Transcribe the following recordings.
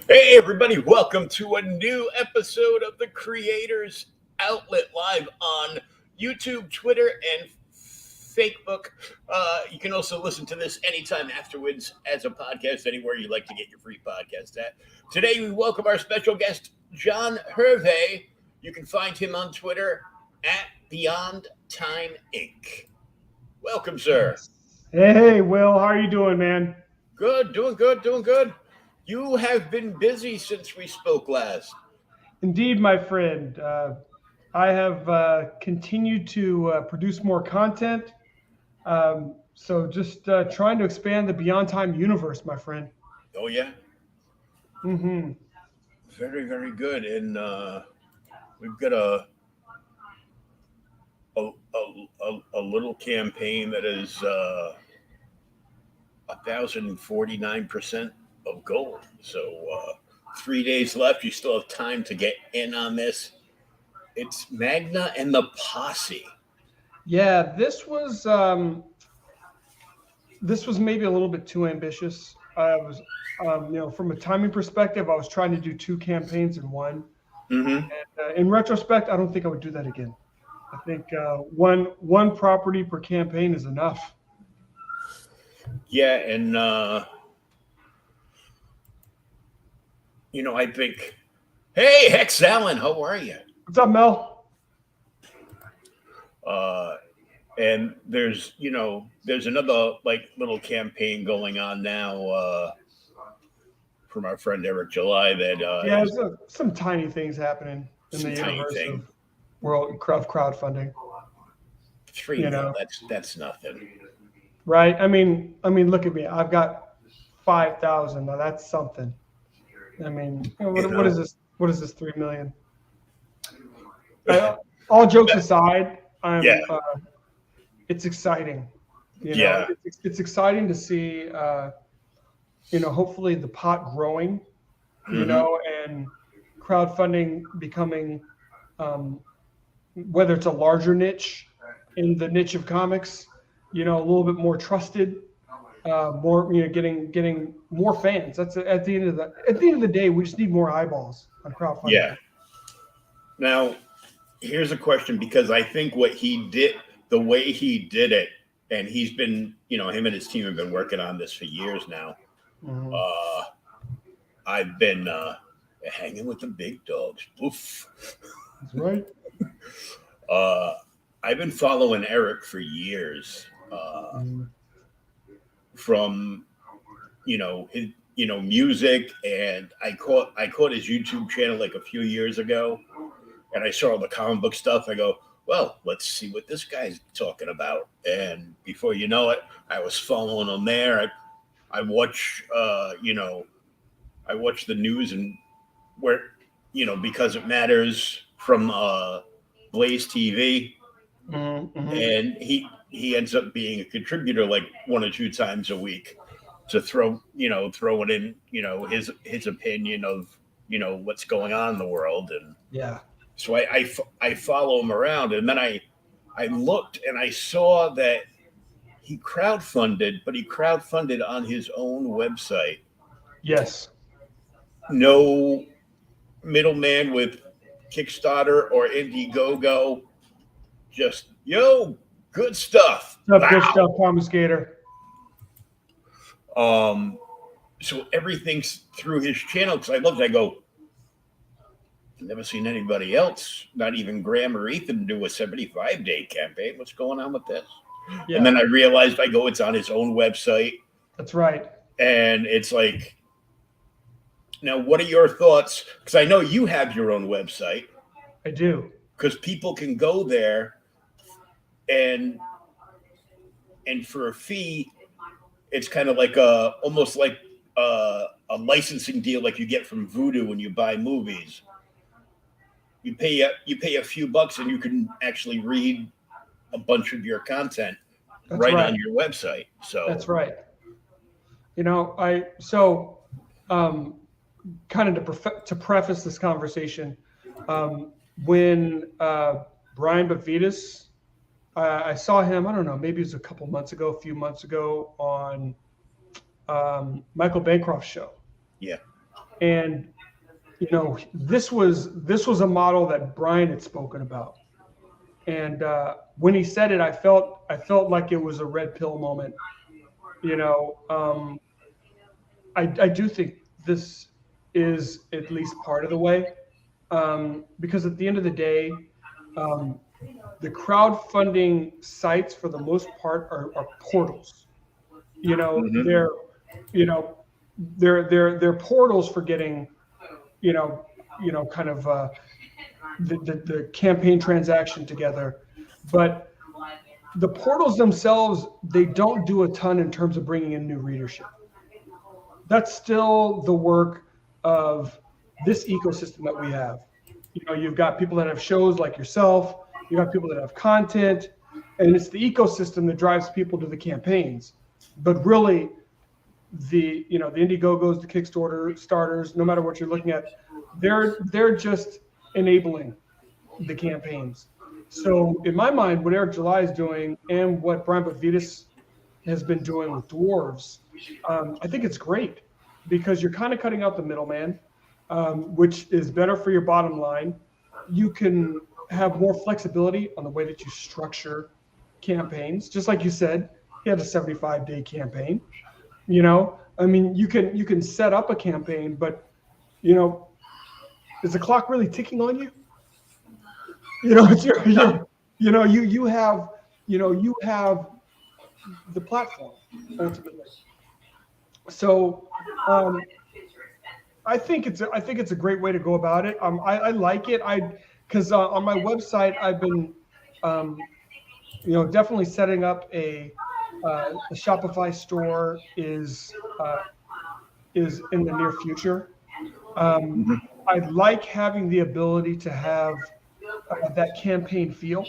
Hey, everybody, welcome to a new episode of the Creators Outlet live on YouTube, Twitter, and Facebook. You can also listen to this anytime afterwards as a podcast, anywhere you like to get your free podcast at. Today, we welcome our special guest, John Hervey. You can find him on Twitter at Beyond Time Inc. Welcome, sir. Hey, Will, how are you doing, man? Good, doing good, doing good. You have been busy since we spoke last. Indeed, my friend. I have continued to produce more content. So just trying to expand the Beyond Time universe, my friend. Oh, yeah. Mm-hmm. Very, very good. And we've got a little campaign that is 1,049% of gold. So 3 days left. You still have time to get in on this. It's Magna and the Posse. Yeah, this was maybe a little bit too ambitious. I was, from a timing perspective, I was trying to do two campaigns in one. Mm-hmm. And in retrospect, I don't think I would do that again. I think one property per campaign is enough. Yeah, and I think, hey, Hex Allen, how are you? What's up, Mel? And there's another little campaign going on now from our friend Eric July that There's some tiny things happening in the universe of world crowdfunding. 3 mil, that's nothing. Right. I mean, look at me. I've got 5,000. Now that's something. I mean, what is this? What is this? 3 million? All jokes aside, it's exciting. It's exciting to see. Hopefully the pot growing. And crowdfunding becoming, whether it's a larger niche in the niche of comics, a little bit more trusted, more, getting more fans. That's at the end of the day, we just need more eyeballs on crowdfunding. Yeah. Now, here's a question, because I think what he did, the way he did it, and he's been, him and his team have been working on this for years now. Mm-hmm. I've been hanging with the big dogs. Oof. That's right. I've been following Eric for years. From his music, and I caught his YouTube channel like a few years ago, and I saw all the comic book stuff. I go, well, let's see what this guy's talking about. And before you know it, I was following him there. I watch I watch the news and where because it matters from Blaze TV. Mm-hmm. And he ends up being a contributor like 1 or 2 times a week to throw it in, his opinion of, what's going on in the world. And so I follow him around, and then I looked and I saw that he crowdfunded, but he crowdfunded on his own website. Yes. No middleman with Kickstarter or Indiegogo. Just, good stuff. Good stuff, Thomas Gator. So everything's through his channel, because I looked, I go, I've never seen anybody else, not even Graham or Ethan, do a 75-day campaign. What's going on with this? Yeah. And then I realized, it's on his own website. That's right. And it's like, now, what are your thoughts? Because I know you have your own website. I do. Because people can go there and for a fee, it's kind of like almost like a licensing deal like you get from Vudu when you buy movies. You pay a few bucks and you can actually read a bunch of your content right on your website. So that's right. Kind of to preface this conversation, when Brian Bavitas, I saw him, I don't know, maybe it was a few months ago on Michael Bancroft's show. Yeah. And this was a model that Brian had spoken about. And when he said it, I felt like it was a red pill moment. I do think this is at least part of the way, because at the end of the day, the crowdfunding sites for the most part are portals. They're they're portals for getting kind of the campaign transaction together. But the portals themselves, they don't do a ton in terms of bringing in new readership. That's still the work of this ecosystem that we have. You've got people that have shows like yourself, you got people that have content, and it's the ecosystem that drives people to the campaigns. But really, the Indiegogos, the Kickstarter starters, no matter what you're looking at, they're just enabling the campaigns. So in my mind, what Eric July is doing and what Brian Botvitas has been doing with Dwarves, I think it's great, because you're kind of cutting out the middleman, which is better for your bottom line. You can have more flexibility on the way that you structure campaigns. Just like you said, he had a 75-day campaign. I mean, you can set up a campaign, but is the clock really ticking on you? It's you have the platform ultimately. So I think it's a great way to go about it. I like it. Because on my website I've been definitely setting up a Shopify store is in the near future. I like having the ability to have that campaign feel,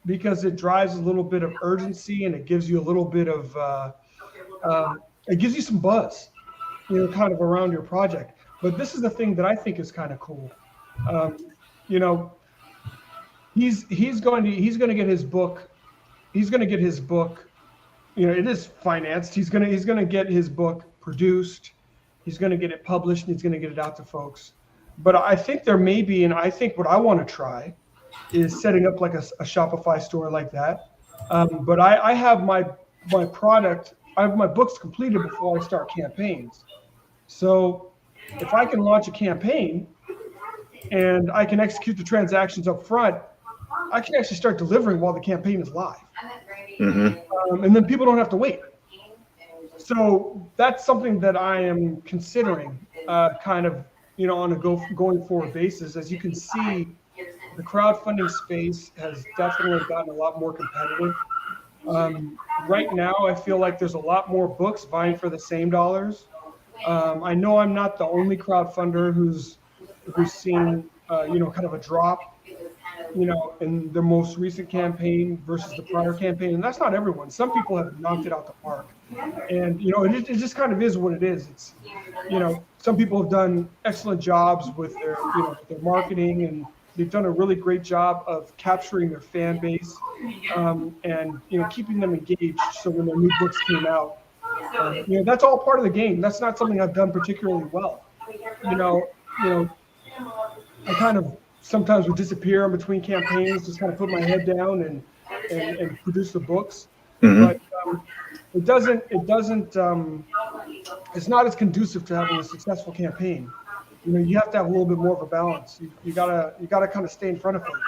because it drives a little bit of urgency and it gives you a little bit of it gives you some buzz, kind of around your project. But this is the thing that I think is kind of cool. He's going to get his book. He's going to get his book. It is financed. He's going to get his book produced. He's going to get it published, and he's going to get it out to folks. But I think there may be, and I think what I want to try is setting up like a Shopify store like that. But I have my product. I have my books completed before I start campaigns. So if I can launch a campaign and I can execute the transactions up front, I can actually start delivering while the campaign is live. And then people don't have to wait. So that's something that I am considering, kind of, on a going forward basis. As you can see, the crowdfunding space has definitely gotten a lot more competitive. Right now, I feel like there's a lot more books vying for the same dollars. I know I'm not the only crowdfunder who's seen, kind of a drop, in the most recent campaign versus the prior campaign. And that's not everyone. Some people have knocked it out the park. And, it just kind of is what it is. It's, some people have done excellent jobs with their, their marketing, and they've done a really great job of capturing their fan base, and, keeping them engaged. So when their new books came out, that's all part of the game. That's not something I've done particularly well. I kind of sometimes would disappear in between campaigns, just kind of put my head down and produce the books. But it doesn't it's not as conducive to having a successful campaign. You have to have a little bit more of a balance. You gotta kind of stay in front of folks,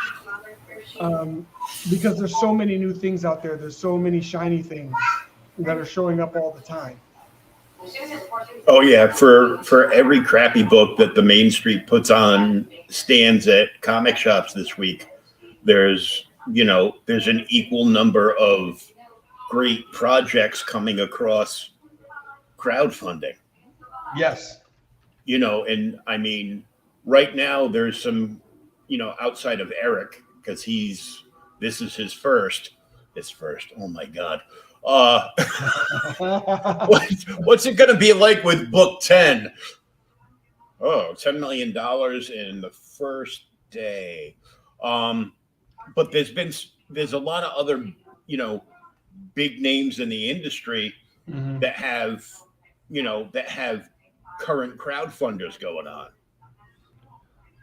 because there's so many new things out there. There's so many shiny things that are showing up all the time. Oh yeah, for every crappy book that the Main Street puts on stands at comic shops this week, there's an equal number of great projects coming across crowdfunding. Yes. And I mean, right now there's some, outside of Eric, because this is his first. Oh my God. What's it going to be like with book 10? Oh, $10 million in the first day. But there's a lot of other, big names in the industry that have current crowdfunders going on.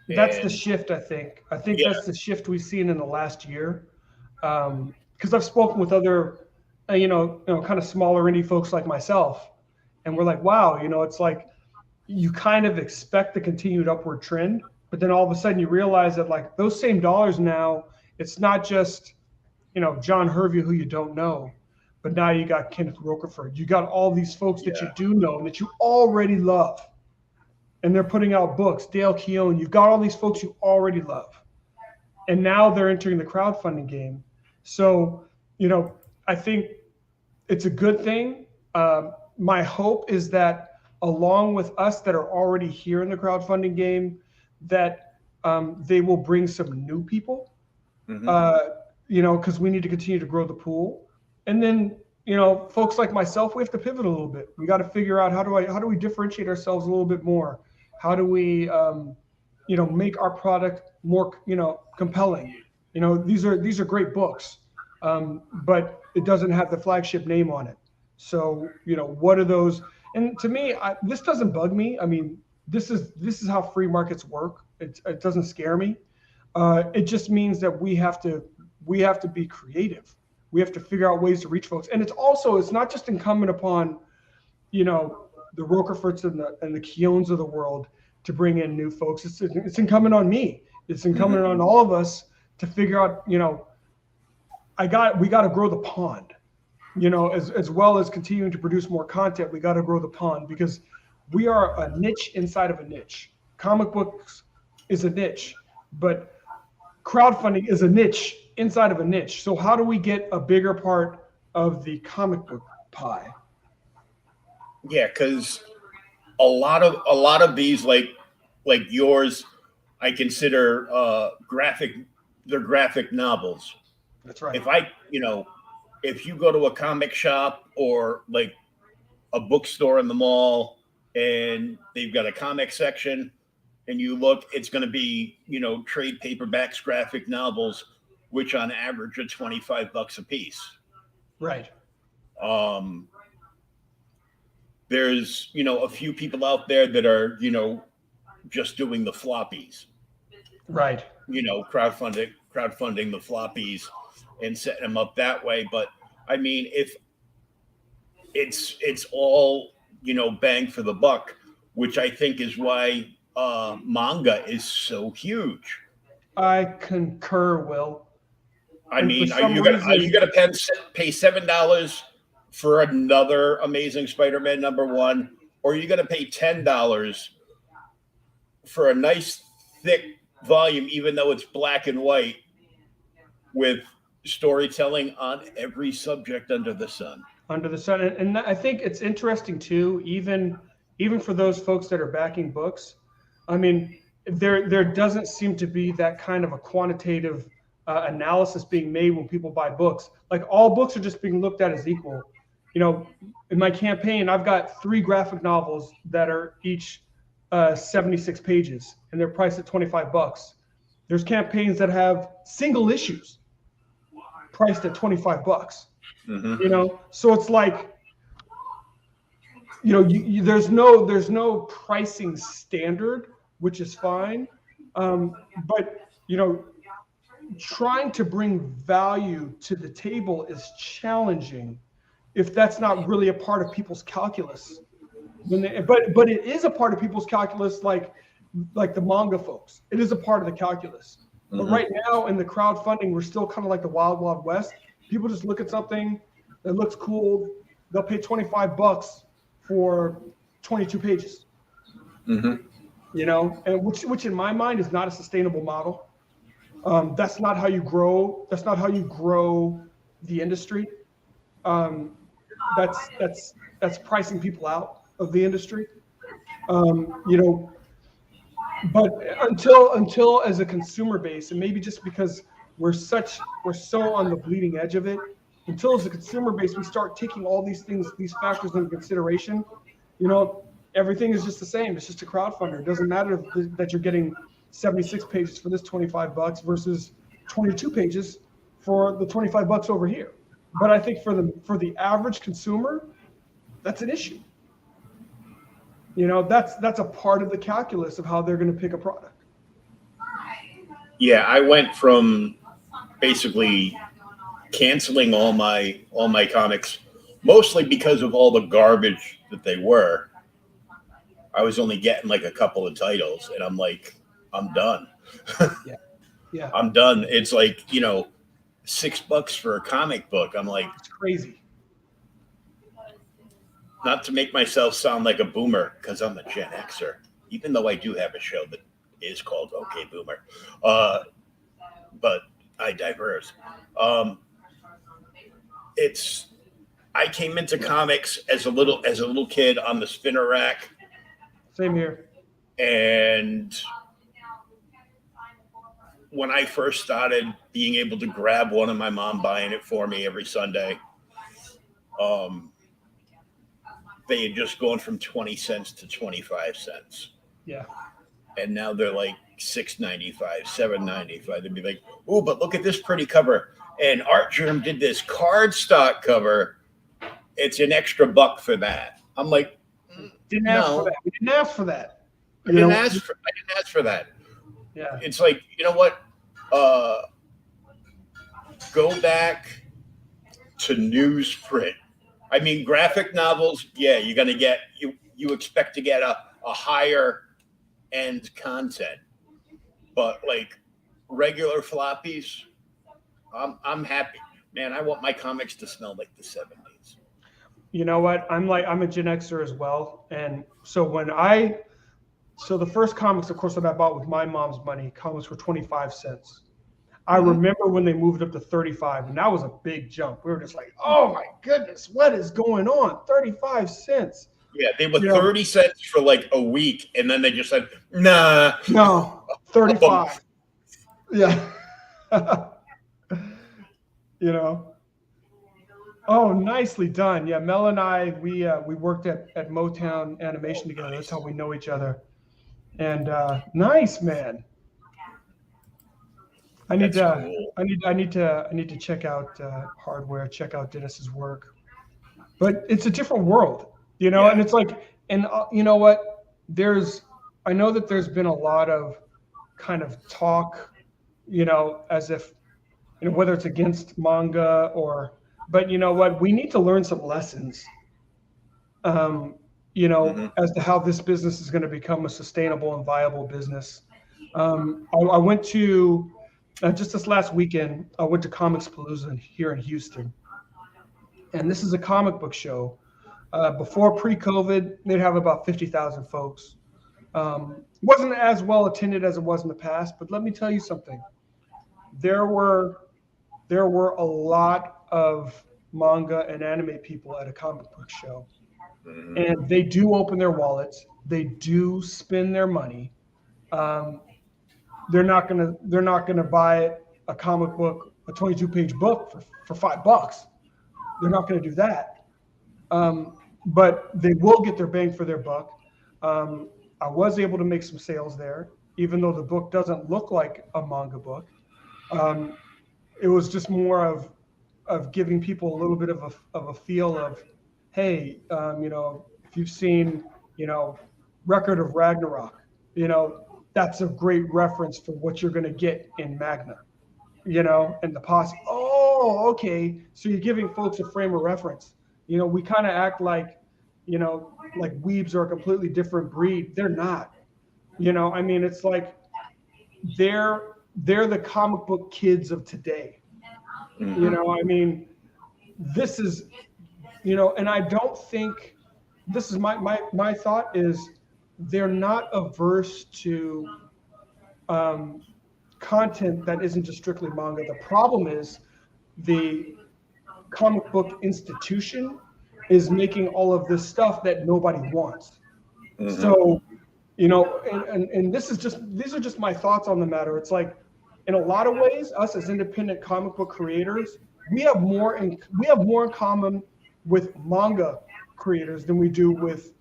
That's the shift, I think. Yeah. That's the shift we've seen in the last year. Because I've spoken with other, kind of smaller indie folks like myself, and we're like, wow, it's like you kind of expect the continued upward trend, but then all of a sudden you realize that like those same dollars now, it's not just, John Hervey, who you don't know, but now you got Kenneth Rocafort. You got all these folks that you do know and that you already love. And they're putting out books. Dale Keown, you've got all these folks you already love. And now they're entering the crowdfunding game. So, I think it's a good thing. My hope is that along with us that are already here in the crowdfunding game, that they will bring some new people, because we need to continue to grow the pool. And then, folks like myself, we have to pivot a little bit. We got to figure out how do we differentiate ourselves a little bit more? How do we, make our product more, compelling? These are great books, but it doesn't have the flagship name on it. So, what are those? And to me, this doesn't bug me. I mean, this is how free markets work. It doesn't scare me. It just means that we have to be creative. We have to figure out ways to reach folks. And it's not just incumbent upon, the Rocaforts and the Keowns of the world to bring in new folks. It's incumbent on me. It's incumbent on all of us to figure out, we got to grow the pond, as well as continuing to produce more content. We got to grow the pond because we are a niche inside of a niche. Comic books is a niche, but crowdfunding is a niche inside of a niche. So how do we get a bigger part of the comic book pie? Yeah, because a lot of these, like yours, I consider they're graphic novels. That's right. If you go to a comic shop or like a bookstore in the mall and they've got a comic section and you look, it's going to be, trade paperbacks, graphic novels, which on average are $25 a piece. Right. There's, a few people out there that are, just doing the floppies. Right. Crowdfunding the floppies and setting them up that way. But I mean, if it's all, bang for the buck, which I think is why manga is so huge. I concur, Will. I mean, are you gonna pay $7 for another Amazing Spider-Man #1, or are you gonna pay $10 for a nice thick volume, even though it's black and white, with storytelling on every subject under the sun? And I think it's interesting too, even for those folks that are backing books. I mean, there doesn't seem to be that kind of a quantitative analysis being made when people buy books. Like all books are just being looked at as equal. In my campaign, I've got 3 graphic novels that are each 76 pages, and they're priced at $25. There's campaigns that have single issues priced at $25. So it's like, there's no pricing standard, which is fine. But, trying to bring value to the table is challenging if that's not really a part of people's calculus. But it is a part of people's calculus, like the manga folks. It is a part of the calculus. But right now in the crowdfunding, we're still kind of like the wild, wild west. People just look at something that looks cool. They'll pay $25 for 22 pages. And which in my mind is not a sustainable model. That's not how you grow. That's not how you grow the industry. That's pricing people out of the industry. But until as a consumer base, and maybe just because we're so on the bleeding edge of it, until as a consumer base we start taking all these factors into consideration, everything is just the same. It's just a crowdfunder. It doesn't matter that you're getting 76 pages for this $25 versus 22 pages for the $25 over here. But I think for the average consumer, that's an issue. You know, that's a part of the calculus of how they're going to pick a product. Yeah, I went from basically canceling all my comics, mostly because of all the garbage that they were. I was only getting like a couple of titles, and I'm like, I'm done. Yeah, yeah, I'm done. It's like, you know, $6 for a comic book. I'm like, it's crazy. not to make myself sound like a boomer, because I'm a Gen Xer, even though I do have a show that is called Okay Boomer. But I diverse. It's I came into comics as a little kid on the spinner rack, Same here. and when I first started being able to grab one and my mom buying it for me every Sunday, they had just gone from 20 cents to 25 cents. Yeah. And now they're like $6.95, $7.95. They'd be like, oh, but look at this pretty cover. And Art Germ did this cardstock cover. It's an extra $1 for that. I'm like, Didn't ask for that. We didn't ask for that. I didn't ask for that. Yeah. It's like, you know what? Go back to newsprint. I mean, graphic novels, yeah, you're gonna get you expect to get a higher end content, but like regular floppies, I'm happy, man. I want my comics to smell like the 70s. You know what? I'm a Gen Xer as well, and so the first comics, of course, that I bought with my mom's money, comics were 25 cents. I remember when they moved up to 35, and that was a big jump. We were just like, oh my goodness, what is going on? 35 cents. Yeah, they were 30 cents for like a week, and then they just said, nah. No, 35. Yeah. You know. Oh, nicely done. Yeah, Mel and I, we worked at Motown Animation together. That's how we know each other. And nice, man. I need to check out Hardware, check out Dennis's work. But it's a different world, you know, and it's like, and you know what? I know that there's been a lot of kind of talk, you know, as if, you know, whether it's against manga but you know what? We need to learn some lessons, you know, as to how this business is going to become a sustainable and viable business. I went to, just this last weekend, I went to Comics Palooza here in Houston. And this is a comic book show. Before pre-COVID, they'd have about 50,000 folks. Wasn't as well attended as it was in the past, but let me tell you something. There were a lot of manga and anime people at a comic book show. And they do open their wallets. They do spend their money. They're not gonna buy a comic book, a 22-page book for $5. They're not gonna do that. But they will get their bang for their buck. I was able to make some sales there, even though the book doesn't look like a manga book. It was just more of giving people a little bit of a feel of, hey, you know, if you've seen, you know, Record of Ragnarok, you know, that's a great reference for what you're going to get in Magna, you know, and the Posse. Oh, okay. So you're giving folks a frame of reference. You know, we kind of act like, you know, like weebs are a completely different breed. They're not. You know, I mean, it's like they're the comic book kids of today. You know, I mean, this is, you know, and I don't think, this is my thought is, they're not averse to content that isn't just strictly manga. The problem is the comic book institution is making all of this stuff that nobody wants. So, you know, and these are just my thoughts on the matter. It's like, in a lot of ways, us as independent comic book creators, we have more in common with manga creators than we do with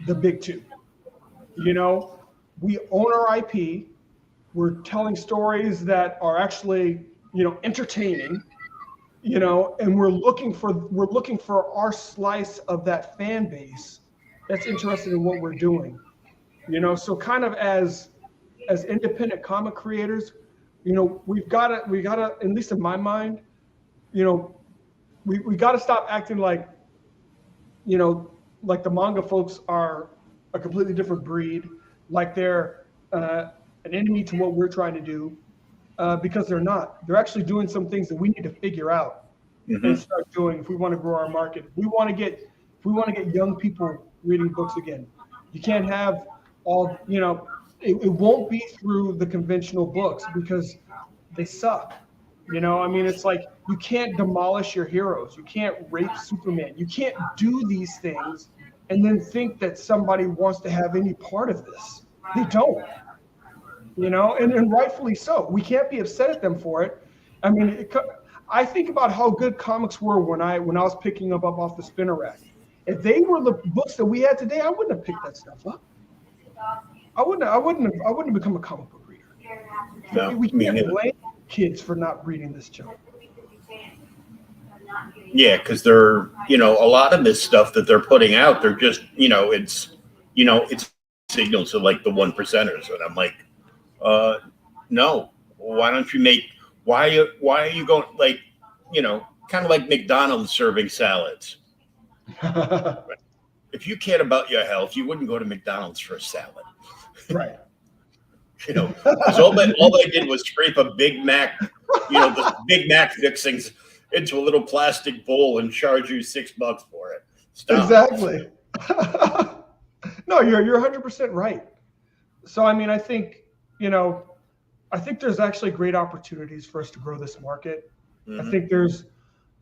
the big two. You know, we own our IP. We're telling stories that are actually, you know, entertaining, you know, and we're looking for our slice of that fan base. that's interested in what we're doing. You know, so kind of as independent comic creators, you know, we gotta, at least in my mind, you know, we gotta stop acting like, you know, like the manga folks are a completely different breed, like they're an enemy to what we're trying to do, because they're not. They're actually doing some things that we need to figure out and start doing if we want to grow our market. If we want to get young people reading books again. You can't have all, you know, it won't be through the conventional books because they suck. You know, I mean, it's like you can't demolish your heroes. You can't rape Superman. You can't do these things and then think that somebody wants to have any part of this. They don't. You know, and rightfully so. We can't be upset at them for it. I mean, I think about how good comics were when I was picking them up off the spinner rack. If they were the books that we had today, I wouldn't have picked that stuff up. I wouldn't have become a comic book reader. No, we can't blame kids for not reading this junk. Yeah, because they're, you know, a lot of this stuff that they're putting out, they're just, it's signals to like the 1%ers, and I'm like, no, why don't you make? Why are you going like, kind of like McDonald's serving salads? If you cared about your health, you wouldn't go to McDonald's for a salad. Right. Because all they did was scrape a Big Mac, the Big Mac fixings into a little plastic bowl and charge you $6 for it. Stop. Exactly. No, you're 100% right. So I mean, I think there's actually great opportunities for us to grow this market. I think there's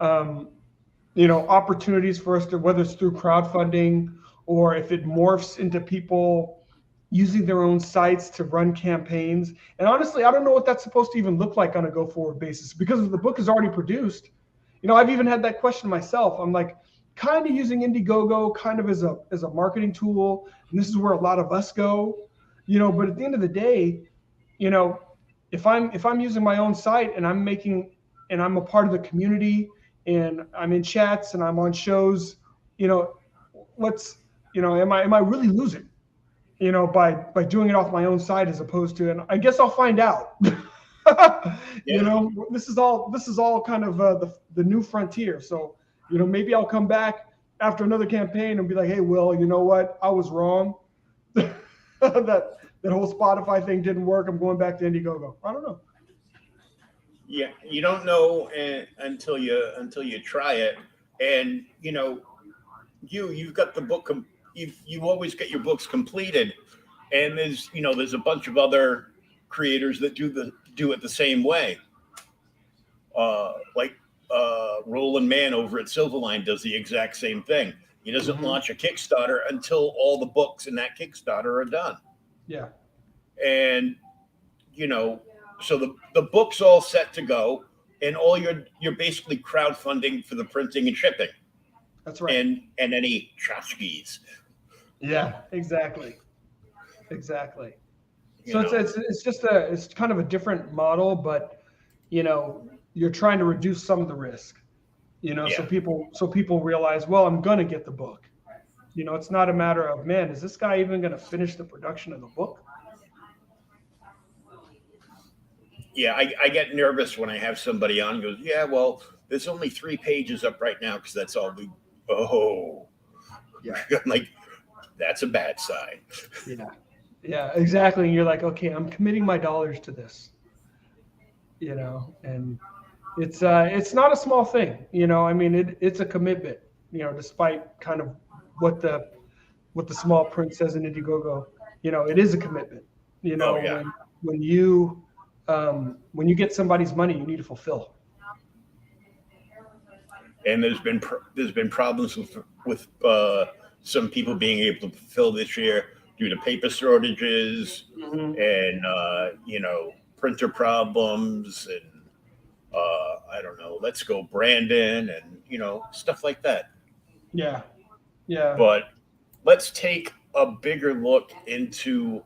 opportunities for us to, whether it's through crowdfunding or if it morphs into people using their own sites to run campaigns. And honestly, I don't know what that's supposed to even look like on a go forward basis, because if the book is already produced, I've even had that question myself. I'm like, kind of using Indiegogo kind of as a marketing tool. And this is where a lot of us go, but at the end of the day, if I'm using my own site and I'm a part of the community and I'm in chats and I'm on shows, am I really losing, by doing it off my own site as opposed to, and I guess I'll find out. This is all kind of the new frontier. So, maybe I'll come back after another campaign and be like, hey, Will, you know what? I was wrong. That whole Spotify thing didn't work. I'm going back to Indiegogo. I don't know. Yeah, you don't know until you try it, and you've got the book. You always get your books completed, and there's a bunch of other creators that do it the same way. Like Roland Mann over at Silverline does the exact same thing. He doesn't launch a Kickstarter until all the books in that Kickstarter are done. Yeah. And so the book's all set to go, and all you're basically crowdfunding for the printing and shipping. That's right. And any tchotchkes. Yeah, exactly. So it's kind of a different model, but you're trying to reduce some of the risk. So people realize, well, I'm gonna get the book. It's not a matter of, man, is this guy even gonna finish the production of the book? Yeah, I get nervous when I have somebody on who goes, yeah, well, there's only 3 pages up right now because that's all we. Oh, yeah. I'm like, that's a bad sign. Yeah, exactly. And you're like, okay, I'm committing my dollars to this. And it's not a small thing. I mean, it's a commitment. Despite kind of what the small print says in Indiegogo, it is a commitment. Oh, yeah. When you get somebody's money, you need to fulfill. And there's been problems with some people being able to fulfill this year due to paper shortages and printer problems and I don't know, Let's Go Brandon and stuff like that. Yeah. But let's take a bigger look into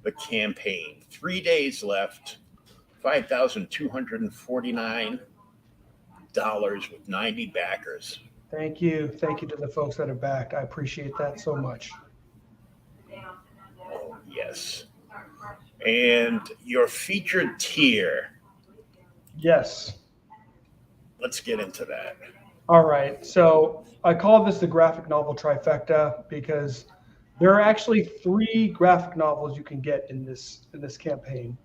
the campaign. 3 days left. $5,249 with 90 backers. Thank you. Thank you to the folks that are backed. I appreciate that so much. Oh, yes. And your featured tier. Yes. Let's get into that. All right. So I call this the graphic novel trifecta because there are actually 3 graphic novels you can get in this campaign.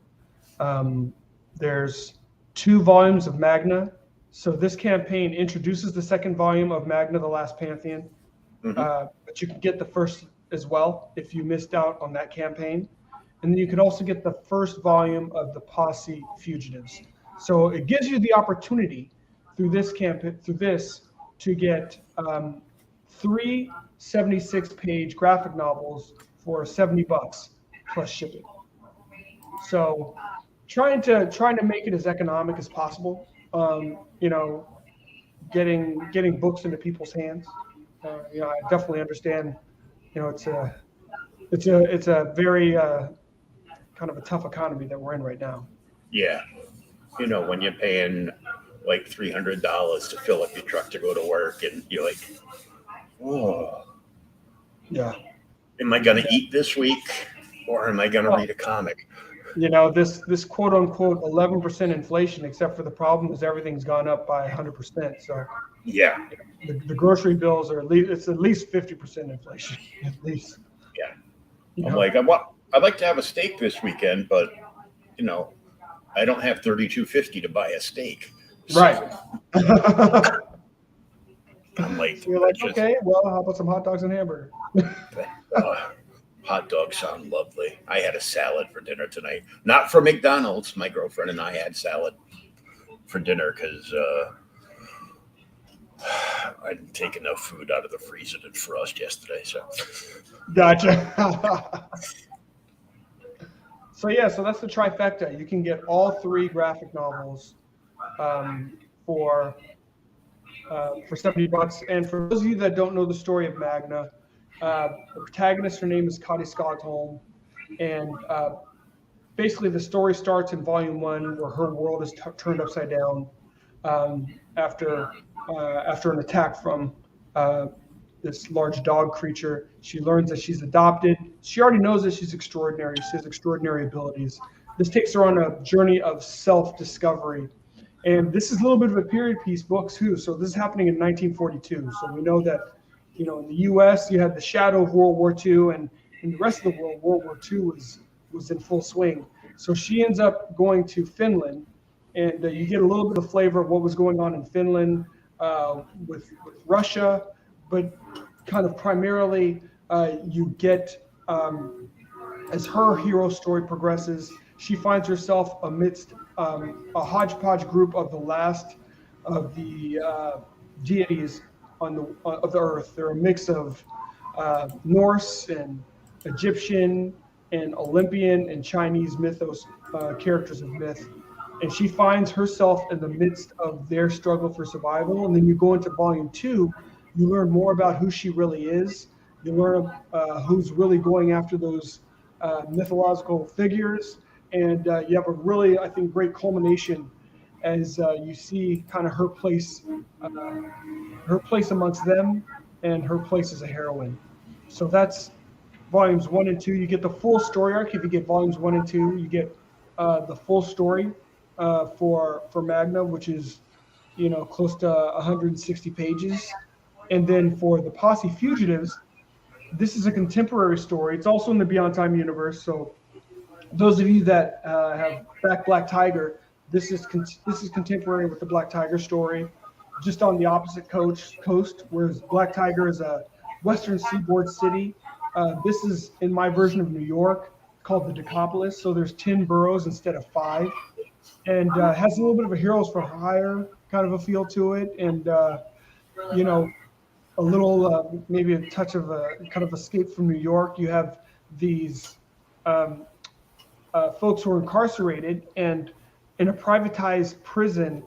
There's 2 volumes of Magna. So this campaign introduces the 2nd volume of Magna, the Last Pantheon. But you can get the first as well if you missed out on that campaign. And then you can also get the 1st volume of the Posse Fugitives. So it gives you the opportunity through this campaign, to get 3 76-page graphic novels for $70 plus shipping. So trying to make it as economic as possible. Getting books into people's hands. I definitely understand. It's a very kind of a tough economy that we're in right now. Yeah. When you're paying like $300 to fill up your truck to go to work, and you're like, oh, yeah. Am I going to eat this week, or am I going to read a comic? This quote unquote 11% inflation, except for the problem is everything's gone up by 100%. So yeah, the grocery bills are at least 50% inflation at least. Yeah, I'm like, I'd like to have a steak this weekend, but I don't have $32.50 to buy a steak. So, right. I'm like, so you're like, okay, well, how about some hot dogs and hamburger? Hot dogs sound lovely. I had a salad for dinner tonight. Not for McDonald's. My girlfriend and I had salad for dinner because I didn't take enough food out of the freezer to defrost yesterday. So, gotcha. So that's the trifecta. You can get all 3 graphic novels for $70. And for those of you that don't know the story of Magna, the protagonist, her name is Cady Scotholm, and basically the story starts in volume 1 where her world is turned upside down after an attack from this large dog creature. She learns that she's adopted. She already knows that she's extraordinary. She has extraordinary abilities. This takes her on a journey of self-discovery. And this is a little bit of a period piece book too. So this is happening in 1942. So we know that, in the U.S. you had the shadow of World War II, and in the rest of the world, World War II was in full swing. So she ends up going to Finland, and you get a little bit of flavor of what was going on in Finland with Russia, but kind of primarily you get, as her hero story progresses, she finds herself amidst a hodgepodge group of the last of the deities of the earth. They're a mix of Norse and Egyptian and Olympian and Chinese mythos characters of myth. And she finds herself in the midst of their struggle for survival. And then you go into volume 2, you learn more about who she really is. You learn who's really going after those mythological figures. And you have a really, I think, great culmination as you see kind of her place amongst them and her place as a heroine. So that's volumes 1 and 2. You get the full story arc. If you get volumes 1 and 2, you get the full story for Magna, which is close to 160 pages. And then for the Posse Fugitives, this is a contemporary story. It's also in the Beyond Time universe. So those of you that have backed Black Tiger, this is contemporary with the Black Tiger story, just on the opposite coast, whereas Black Tiger is a western seaboard city. This is in my version of New York, called the Decapolis. So there's 10 boroughs instead of 5, and has a little bit of a Heroes for Hire kind of a feel to it, and a little maybe a touch of a kind of escape from New York. You have these folks who are incarcerated, and in a privatized prison,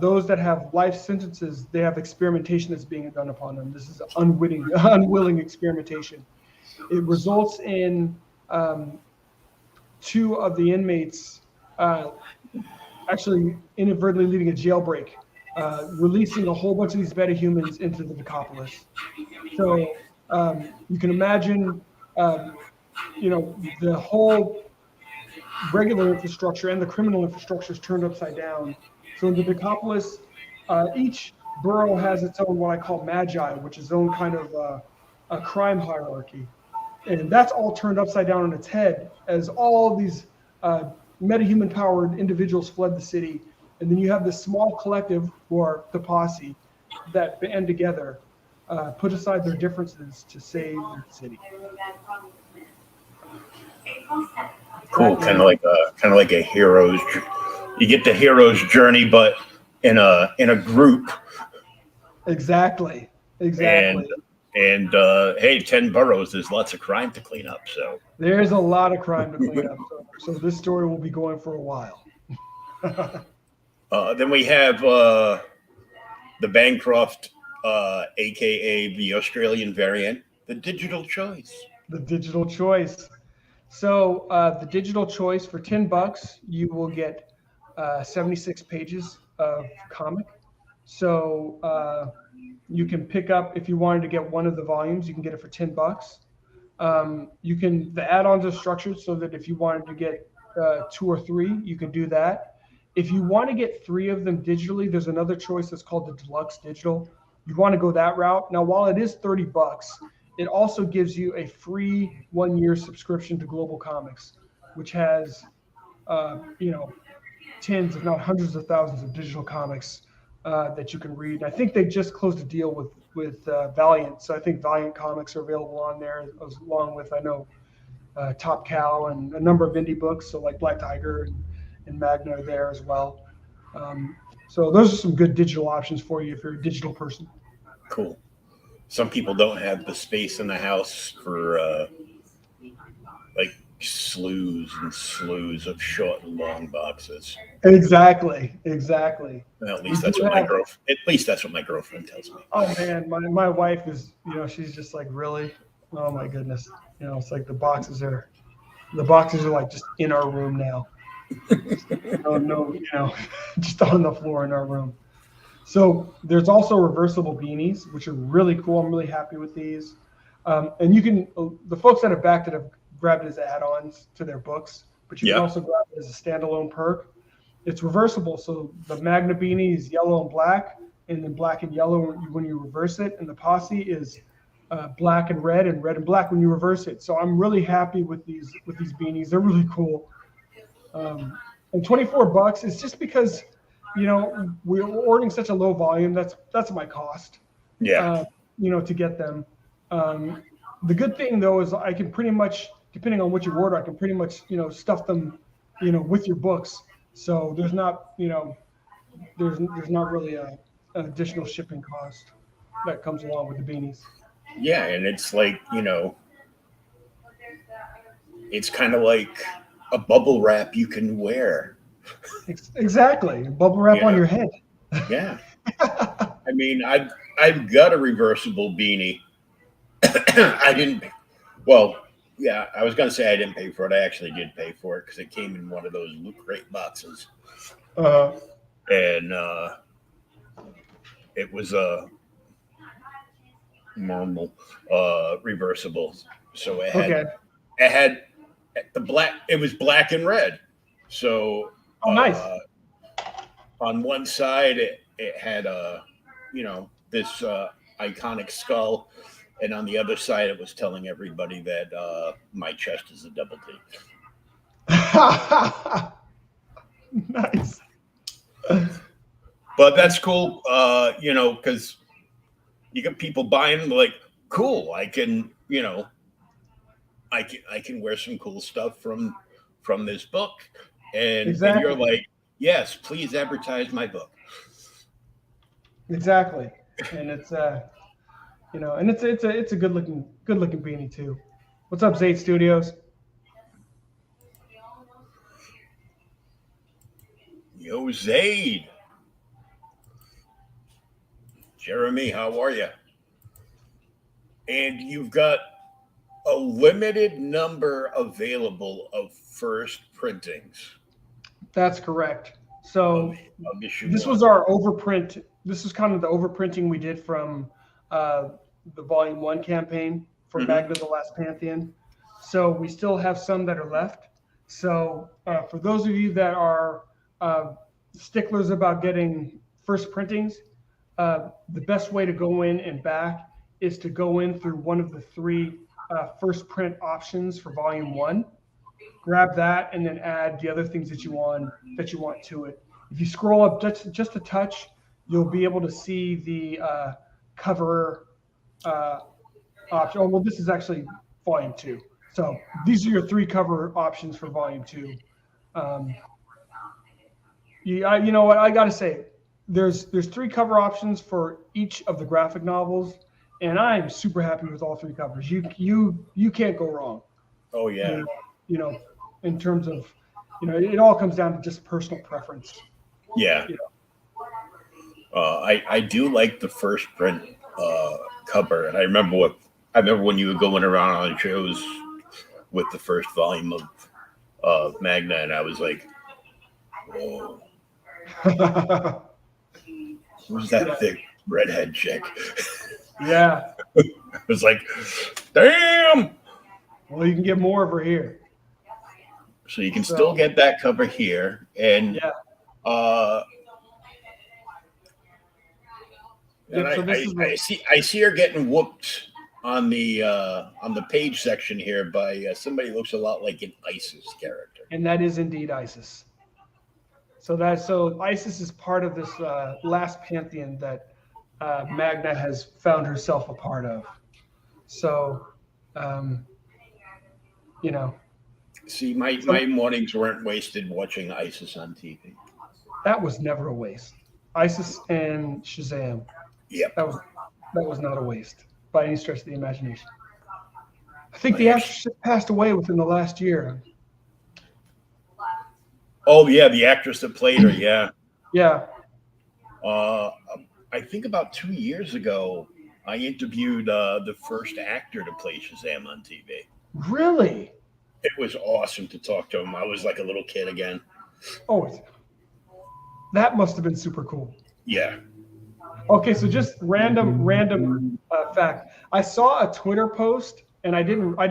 those that have life sentences, they have experimentation that's being done upon them. This is unwilling experimentation. It results in 2 of the inmates actually inadvertently leading a jailbreak releasing a whole bunch of these metahumans into the Decapolis. So you can imagine, the whole regular infrastructure and the criminal infrastructure is turned upside down. So in the Decapolis, each borough has its own what I call magi, which is its own kind of a crime hierarchy. And that's all turned upside down on its head as all of these metahuman powered individuals fled the city. And then you have this small collective, who are the Posse, that band together, put aside their differences to save the city. Cool, kind of like a hero's. You get the hero's journey, but in a group. Exactly. And hey, 10 boroughs. There's lots of crime to clean up. So there's a lot of crime to clean up. So this story will be going for a while. Then we have the Bancroft, aka the Australian variant, the Digital Choice. The Digital Choice. So the Digital Choice for $10, you will get 76 pages of comic. So you can pick up, if you wanted to get one of the volumes, you can get it for $10. The add-ons are structured so that if you wanted to get 2 or 3, you can do that. If you want to get 3 of them digitally, there's another choice that's called the Deluxe Digital. You want to go that route. Now, while it is $30, it also gives you a free 1-year subscription to Global Comics, which has, tens, if not hundreds of thousands of digital comics that you can read. I think they just closed a deal with Valiant, so I think Valiant comics are available on there, along with, I know, Top Cow and a number of indie books, so like Black Tiger and Magna are there as well. So those are some good digital options for you if you're a digital person. Cool. Some people don't have the space in the house for like slews and slews of short and long boxes. Exactly. At least that's what my girlfriend tells me. Oh man, my wife is, she's just like, really? Oh my goodness. It's like the boxes are like just in our room now. No, just on the floor in our room. So there's also reversible beanies, which are really cool. I'm really happy with these. And you can, the folks that have backed it have grabbed it as add-ons to their books, but you can also grab it as a standalone perk. It's reversible. So the Magna beanie is yellow and black, and then black and yellow when you reverse it. And the Posse is black and red and black when you reverse it. So I'm really happy with these beanies. They're really cool. And $24 is just because, we're ordering such a low volume. That's my cost. Yeah. To get them. The good thing though is I can pretty much, depending on what you order, I can pretty much, stuff them, with your books. So there's not, there's not really an additional shipping cost that comes along with the beanies. Yeah, and it's like, it's kind of like a bubble wrap you can wear. Exactly, bubble wrap on your head. Yeah. I mean, I've got a reversible beanie. I was going to say I didn't pay for it. I actually did pay for it because it came in one of those Loot Crate boxes. And it was a normal reversible. So it had the black, it was black and red. So nice. On one side it had this iconic skull, and on the other side it was telling everybody that my chest is a double D. Nice. But that's cool, because you get people buying them, like, cool, I can wear some cool stuff from this book, and you're like, yes, please advertise my book. Exactly. And it's and it's a good looking beanie too. What's up, Zayd Studios? Yo, Zayd. Jeremy, how are you? And you've got a limited number available of first printings. That's correct. So I'll get you this one. was our overprint. This is kind of the overprinting we did from the Volume 1 campaign for Magna, the Last Pantheon. So we still have some that are left. So for those of you that are sticklers about getting first printings, the best way to go in and back is to go in through one of the three first print options for Volume 1. Grab that and then add the other things that you want to it. If you scroll up just a touch, you'll be able to see the cover option. Oh, well, this is actually Volume 2. So these are your three cover options for Volume 2. You know what? I got to say, there's three cover options for each of the graphic novels, and I'm super happy with all three covers. You can't go wrong. Oh yeah. You know, in terms of, it all comes down to just personal preference. Yeah. I do like the first print cover, and I remember when you were going around on shows with the first volume of Magna, and I was like, whoa. Who's that thick redhead chick? Yeah. I was like, damn. Well, you can get more of her here. So you can still get that cover here, and yeah. And I see her getting whooped on the page section here by somebody who looks a lot like an ISIS character. And that is indeed ISIS. So ISIS is part of this last pantheon that Magna has found herself a part of. So, See, my mornings weren't wasted watching ISIS on TV. That was never a waste. ISIS and Shazam. Yep. That was not a waste by any stretch of the imagination. I think the actress just passed away within the last year. Oh yeah, the actress that played her. Yeah. Yeah. I think about 2 years ago, I interviewed the first actor to play Shazam on TV. Really? It was awesome to talk to him. I was like a little kid again. Oh, that must have been super cool. Yeah. Okay, so just random fact. I saw a Twitter post, and I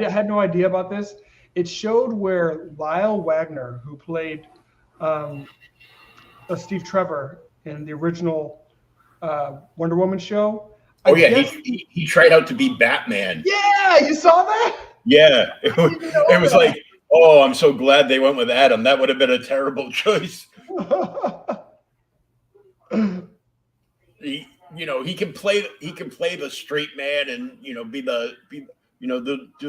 had no idea about this. It showed where Lyle Wagner, who played Steve Trevor in the original Wonder Woman show. He tried out to be Batman. Yeah, you saw that? Yeah, it was like, oh, I'm so glad they went with Adam. That would have been a terrible choice. He can play the straight man and do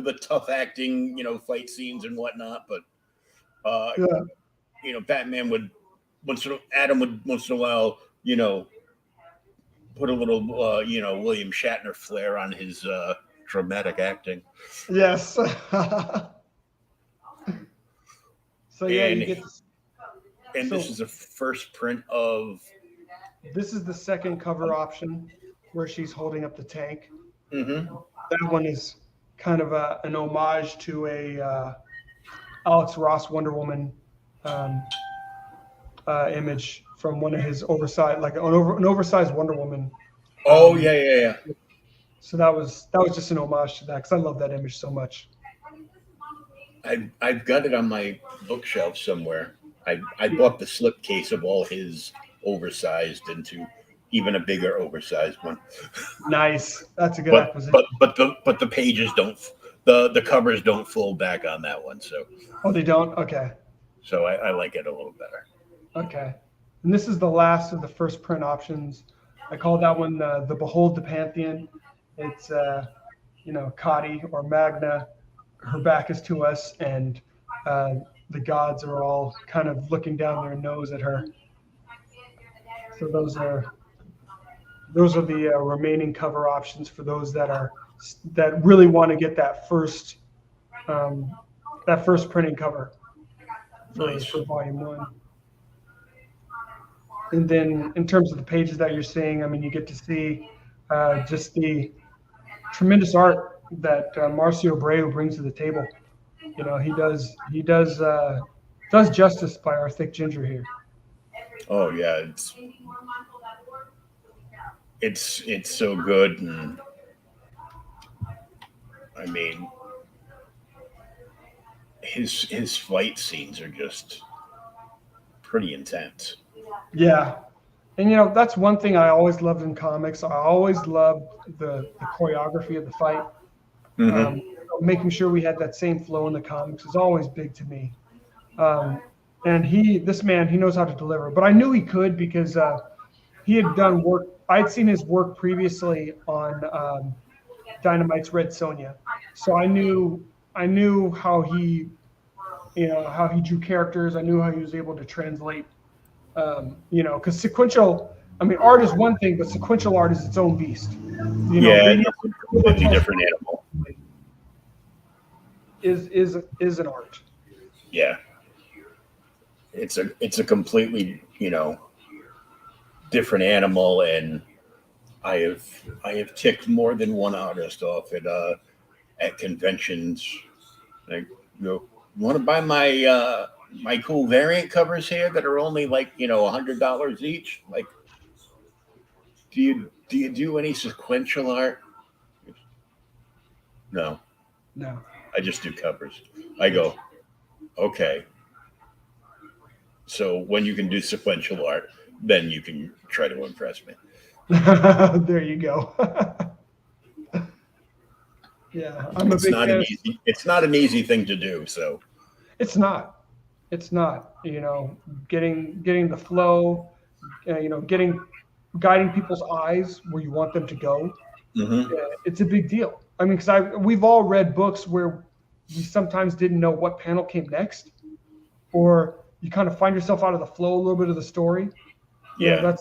the tough acting, fight scenes and whatnot. But Batman would Adam would once in a while, put a little William Shatner flair on his dramatic acting. Yes. So yeah, this is a first print of. This is the second cover option where she's holding up the tank. Mm-hmm. That one is kind of an homage to a Alex Ross Wonder Woman image from one of his oversized, like an oversized Wonder Woman. Oh yeah. So that was just an homage to that because I love that image so much. I've got it on my bookshelf somewhere. I bought the slipcase of all his oversized into even a bigger oversized one. Nice. That's a good acquisition. But the pages don't, the covers don't fold back on that one. So. Oh, they don't? Okay. So I like it a little better. Okay. And this is the last of the first print options. I call that one the Behold the Pantheon. It's Kati or Magna. Her back is to us, and the gods are all kind of looking down their nose at her. So those are the remaining cover options for those that really want to get that first printing cover for Volume 1. And then in terms of the pages that you're seeing, I mean, you get to see just the tremendous art that Marcio Abreu brings to the table. He does justice by our thick ginger here. Oh yeah, it's so good, and I mean his fight scenes are just pretty intense. Yeah. And that's one thing I always loved in comics. I always loved the choreography of the fight. Mm-hmm. Um, Making sure we had that same flow in the comics is always big to me. Um, and this man, he knows how to deliver. But I knew he could because he had done work. I'd seen his work previously on Dynamite's Red Sonja, so I knew how how he drew characters. I knew how he was able to translate. Because sequential. I mean, art is one thing, but sequential art is its own beast. Yeah, Being it's a completely different animal. is an art. Yeah, it's a completely different animal, and I have ticked more than one artist off at conventions. Like, you want to buy my cool variant covers here that are only like $100 each? Like, do you do any sequential art? No, No. I just do covers. I go, okay. So when you can do sequential art, then you can try to impress me. There you go. Yeah, I'm a big fan. It's not an easy thing to do. So It's not. It's not. Getting the flow. Guiding people's eyes where you want them to go. mm-hmm. It's a big deal. I mean, because we've all read books where we sometimes didn't know what panel came next, or you kind of find yourself out of the flow a little bit of the story. Yeah,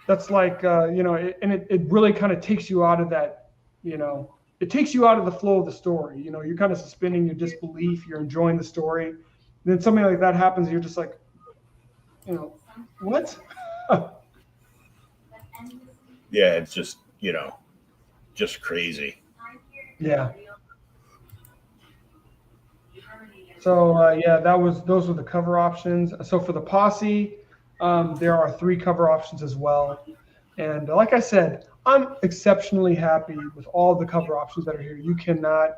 that's like and it really kind of takes you out of that. It takes you out of the flow of the story. You're kind of suspending your disbelief. You're enjoying the story. And then something like that happens. You're just like, what? yeah. It's just just crazy. Yeah. So yeah, those were the cover options. So for the Posse, there are 3 cover options as well. And like I said, I'm exceptionally happy with all the cover options that are here. You cannot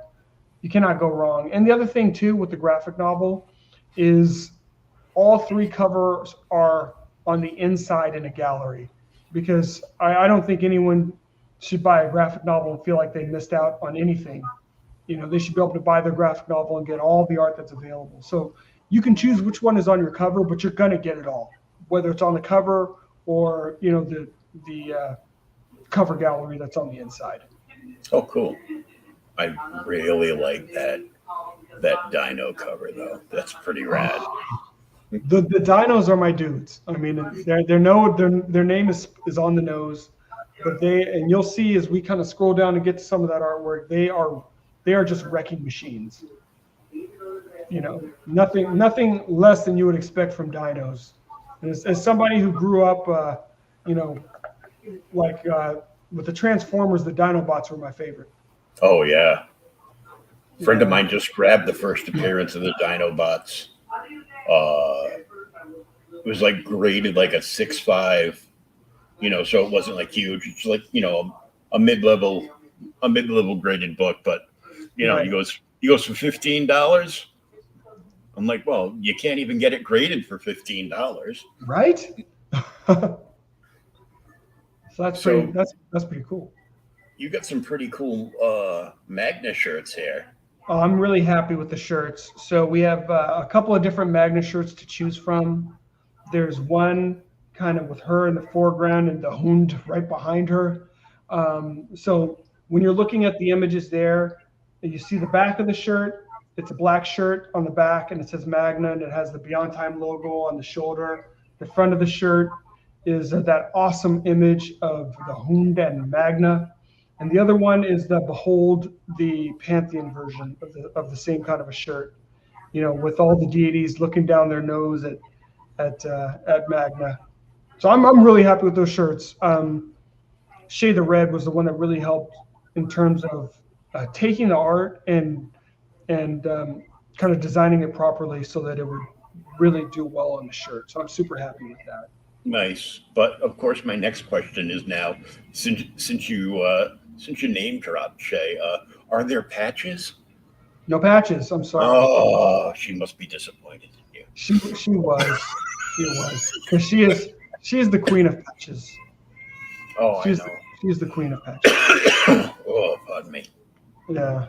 go wrong. And the other thing too with the graphic novel is all 3 covers are on the inside in a gallery, because I don't think anyone should buy a graphic novel and feel like they missed out on anything. They should be able to buy their graphic novel and get all the art that's available. So you can choose which one is on your cover, but you're gonna get it all, whether it's on the cover or the cover gallery that's on the inside. Oh, cool! I really like that dino cover though. That's pretty rad. The dinos are my dudes. I mean, their name is on the nose, but and you'll see as we kind of scroll down and get to some of that artwork, they are just wrecking machines. Nothing less than you would expect from dinos. And as somebody who grew up, with the Transformers, the Dinobots were my favorite. Oh yeah, a friend of mine just grabbed the first appearance of the Dinobots. It was like graded like a 6.5, so it wasn't like huge. It's like a mid-level graded book, but Right. he goes for $15. I'm like, well, you can't even get it graded for $15, Right? So that's pretty cool. You got some pretty cool Magna shirts here. Oh, I'm really happy with the shirts. So we have a couple of different Magna shirts to choose from. There's one kind of with her in the foreground and the Hund right behind her. So when you're looking at the images there, you see the back of the shirt. It's a black shirt on the back, and it says Magna, and it has the Beyond Time logo on the shoulder. The front of the shirt is that awesome image of the Hund and Magna. And the other one is the Behold the Pantheon version of the same kind of a shirt, with all the deities looking down their nose at Magna. So I'm really happy with those shirts. Shade of Red was the one that really helped in terms of taking the art and kind of designing it properly so that it would really do well on the shirt. So I'm super happy with that. Nice. But of course, my next question is now, since you name dropped Shay, are there patches? No patches. I'm sorry. Oh, she must be disappointed in you. She was because she is the queen of patches. Oh, I She's know. she's the queen of patches. Oh, pardon me. Yeah.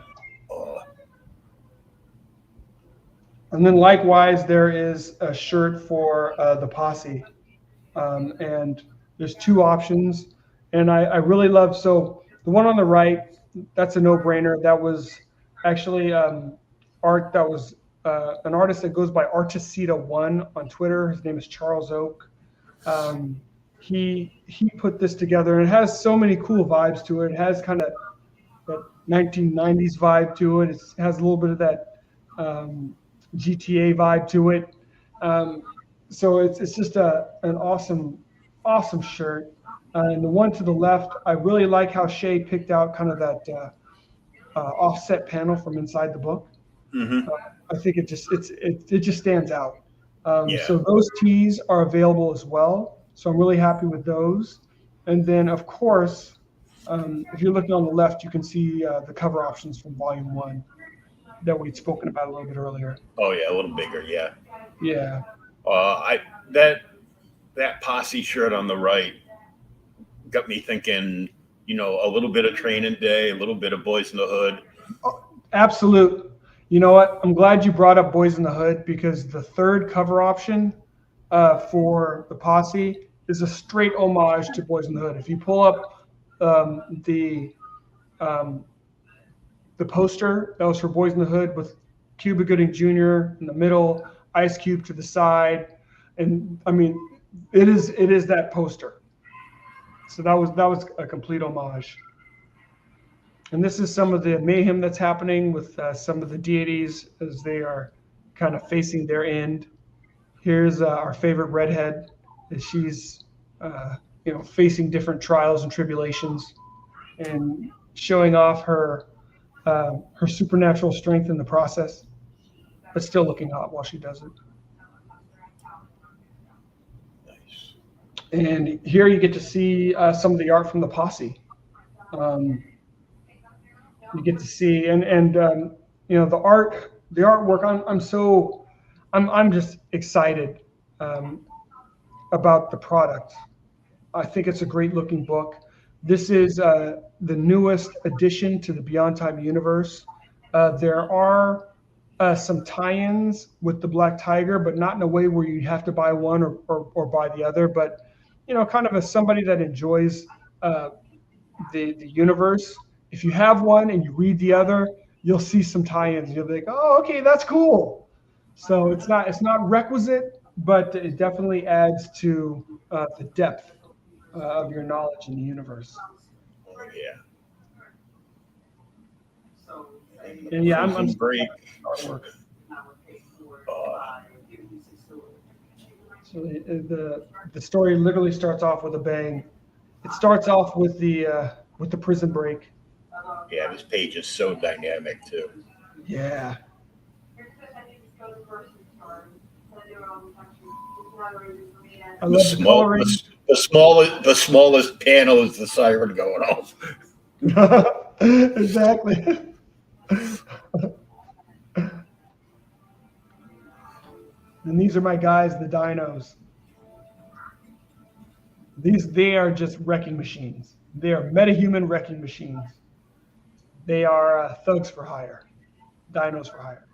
Oh, And then likewise, there is a shirt for the Posse, and there's two options. And I really love, so the one on the right, that's a no-brainer. That was actually art that was an artist that goes by Archiceta1 on Twitter. His name is Charles Oak. Um, he put this together, and it has so many cool vibes to it. It has kind of that 1990s vibe to it. It has a little bit of that GTA vibe to it. Um, so it's just an awesome shirt. And the one to the left, I really like how Shay picked out kind of that offset panel from inside the book. mm-hmm. I think it just stands out. Yeah. So those tees are available as well. So I'm really happy with those. And then of course, if you're looking on the left, you can see the cover options from Volume 1 that we'd spoken about a little bit earlier. Oh, yeah, a little bigger. Yeah. Yeah. I that Posse shirt on the right got me thinking. A little bit of Training Day, a little bit of Boys in the Hood. Oh, absolute. You know what? I'm glad you brought up Boys in the Hood, because the third cover option for the Posse is a straight homage to Boys in the Hood. If you pull up the poster that was for Boys in the Hood with Cuba Gooding Jr. in the middle, Ice Cube to the side, and I mean, it is that poster. So that was a complete homage. And this is some of the mayhem that's happening with some of the deities as they are kind of facing their end. Here's our favorite redhead, as she's facing different trials and tribulations, and showing off her supernatural strength in the process, but still looking hot while she does it. Nice. And here you get to see some of the art from the Posse. You get to see and the artwork. I'm just excited about the product. I think it's a great looking book. This is the newest addition to the Beyond Time universe. There are some tie-ins with the Black Tiger, but not in a way where you have to buy one or buy the other. But kind of as somebody that enjoys the universe, if you have one and you read the other, you'll see some tie-ins. You'll be like, oh, okay, that's cool. So it's not requisite, but it definitely adds to the depth of your knowledge in the universe. Oh, yeah. And yeah, I'm great. artwork. So the story literally starts off with a bang. It starts off with the prison break. Yeah, this page is so dynamic too. Yeah. I love the coloring. The smallest panel is the siren going off. Exactly. And these are my guys, the dinos. They are just wrecking machines. They are metahuman wrecking machines. They are thugs for hire, dinos for hire,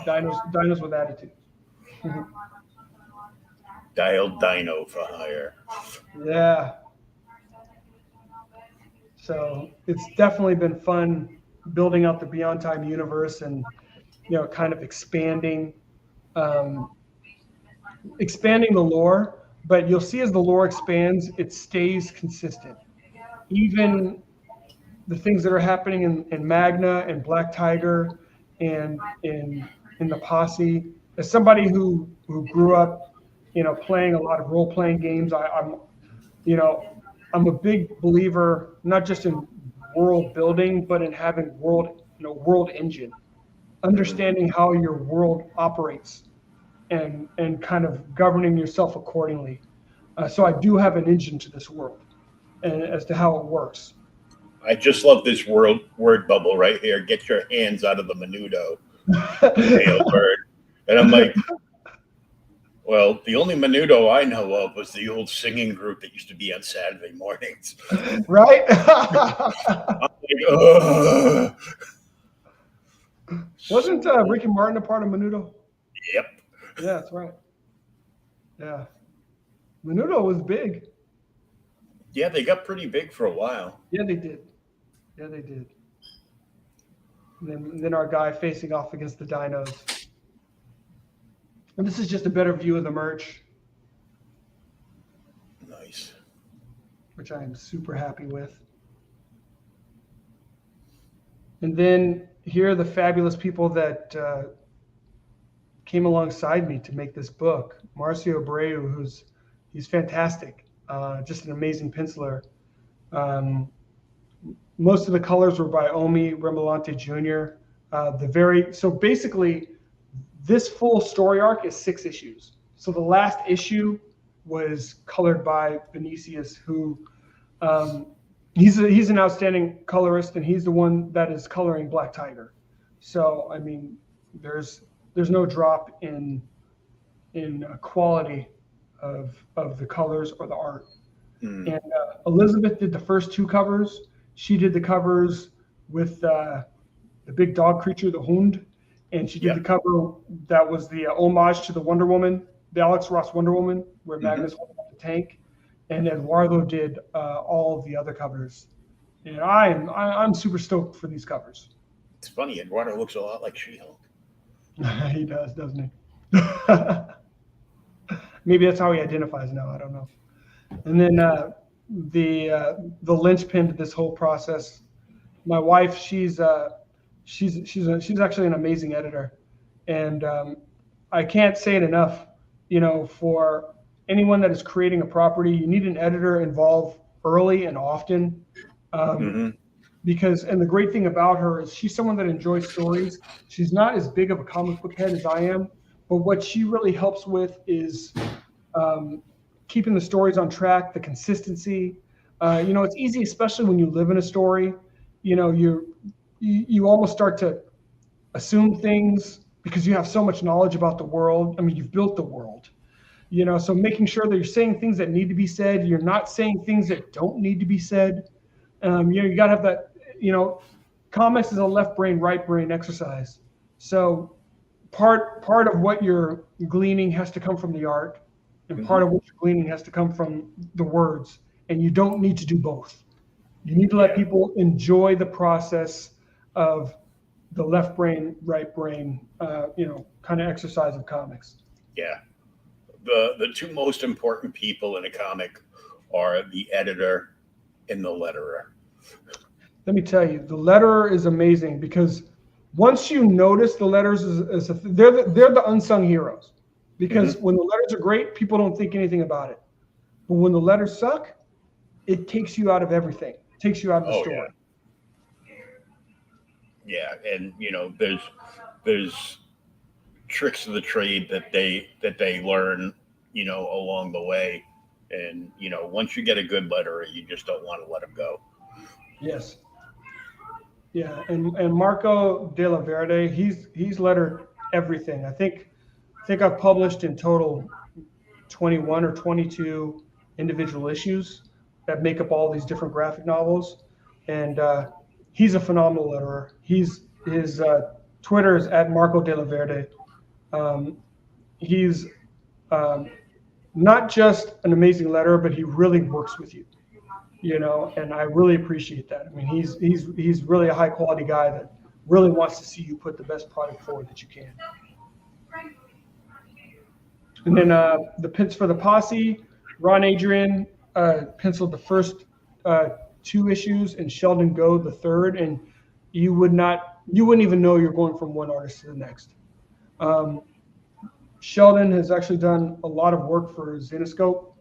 dinos with attitude. Dialed Dino for hire. Yeah. So it's definitely been fun building out the Beyond Time universe and kind of expanding the lore. But you'll see as the lore expands, it stays consistent. Even the things that are happening in Magna and Black Tiger and in the Posse. As somebody who grew up, playing a lot of role-playing games, I'm a big believer not just in world building, but in having world engine, understanding how your world operates and kind of governing yourself accordingly. So I do have an engine to this world, and as to how it works. I just love this word bubble right here. Get your hands out of the menudo, pale bird. And I'm like, well, the only menudo I know of was the old singing group that used to be on Saturday mornings. Right? I'm like, ugh. Wasn't Rick and Martin a part of Menudo? Yep. Yeah, that's right. Yeah. Menudo was big. Yeah, they got pretty big for a while. Yeah, they did. Yeah, they did. And then our guy facing off against the dinos. And this is just a better view of the merch, Nice. which I am super happy with. And then here are the fabulous people that came alongside me to make this book. Marcio Abreu, he's fantastic, just an amazing penciler. Most of the colors were by Omi Remolante Jr. So basically, this full story arc is 6 issues. So the last issue was colored by Vinicius, who he's an outstanding colorist, and he's the one that is coloring Black Tiger. So I mean, there's no drop in quality of the colors or the art. And Elizabeth did the first 2 covers. She did the covers with the big dog creature, the Hund, and she did the cover that was the homage to the Wonder Woman, the Alex Ross Wonder Woman, where Magna's holding up the tank. And Eduardo did all of the other covers. And I'm super stoked for these covers. It's funny, Eduardo looks a lot like She-Hulk. He does, doesn't he? Maybe that's how he identifies now. I don't know. And then the linchpin to this whole process, my wife, she's actually an amazing editor, and I can't say it enough. You know, for anyone that is creating a property, you need an editor involved early and often. Because, and the great thing about her is she's someone that enjoys stories. She's not as big of a comic book head as I am, but what she really helps with is keeping the stories on track, the consistency. You know, it's easy, especially when you live in a story. You know, you almost start to assume things because you have so much knowledge about the world. I mean, you've built the world. You know, so making sure that you're saying things that need to be said, you're not saying things that don't need to be said. You know, you got to have that. You know, comics is a left brain, right brain exercise. So part of what you're gleaning has to come from the art, and part of what you're gleaning has to come from the words. And you don't need to do both. You need to let people enjoy the process of the left brain, right brain, you know, kind of exercise of comics. Yeah. The 2 most important people in a comic are the editor and the letterer. Let me tell you, the letterer is amazing because once you notice the letters, they're the unsung heroes. Because when the letters are great, people don't think anything about it. But when the letters suck, it takes you out of everything. It takes you out of the story. Yeah, and you know, there's tricks of the trade that they learn, you know, along the way. And you know, once you get a good letterer, you just don't want to let him go. Yes. Yeah, and Marco De La Verde, he's lettered everything. I think I've published in total 21 or 22 individual issues that make up all these different graphic novels, and he's a phenomenal letterer. His Twitter is at Marco De La Verde. He's not just an amazing letterer, but he really works with you. You know, and I really appreciate that. I mean, he's really a high quality guy that really wants to see you put the best product forward that you can. And then the pins for the Posse, Ron Adrian penciled the first 2 issues, and Sheldon Go the 3rd, and you wouldn't even know you're going from one artist to the next. Sheldon has actually done a lot of work for Zenoscope.